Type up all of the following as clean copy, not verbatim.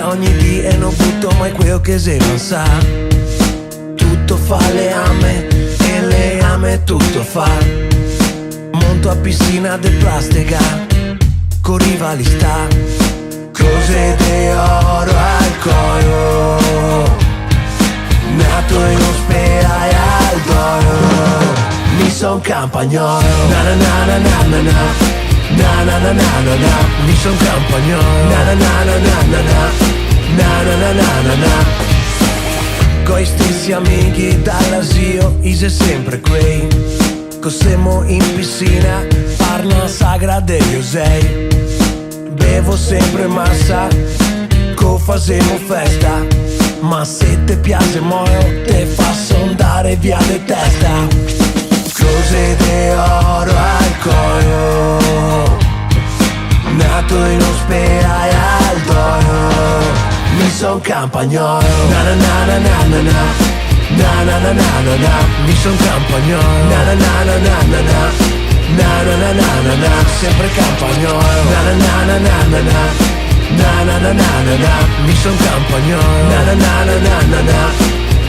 ogni dì e non butto mai quello che se non sa. Tutto fa le ame e le ame tutto fa. Monto a piscina de plastica con rivalità, cose di oro al collo, nato in ospedale al d'oro. Mi son campagnolo, na na na na na na na, na na na na na na. Mi son campagnolo, na na na na na na na, na na na na na na. Coi stessi amici dall'asilo, ise sempre quei, cosemo in piscina, parla sagra degli usei. Bevo sempre massa, co fasemo festa, ma se te piace muoio, te faccio andare via di testa. Cose di oro al collo, nato in ospedale al d'oro. Mi son campagnolo, na na na na na na na, na na na na na na. Mi son campagnolo, na na na na na na na, na na na na na na. Sempre campagnolo, na na na na na na na, na na na na na na. Mi son campagnolo, na na na na na na na,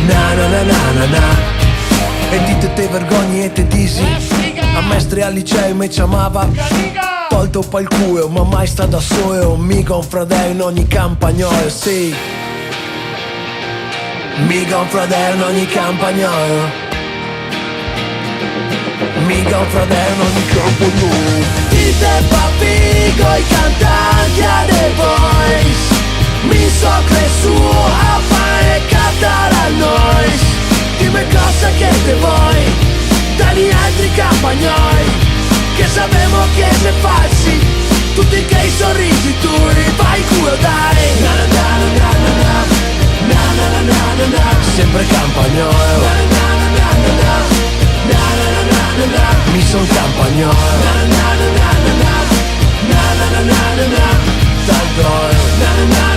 na na na na na na. E dite te vergogni e te disi, a maestre al liceo mi chiamava, tolto poi il culo ma mai sta da solo, mica un fratello in ogni campagnolo, sì, mica un fratello in ogni campagnolo, mica un fratello in ogni campagnolo. Dite papi coi cantanti a The Voice, mi so cresciuto a fare catalan noise. Dimmi cosa che te vuoi dagli altri campagnoli, che sapemo che sei falsi, tutti che i sorrisi tu li fai culo dai. Na na na na na na, na na na na na na. Sempre campagnolo, na na na na na na, na na na na na na. Mi son campagnolo, na na na na na na, na na na na na na. Dal d'oro, na na na.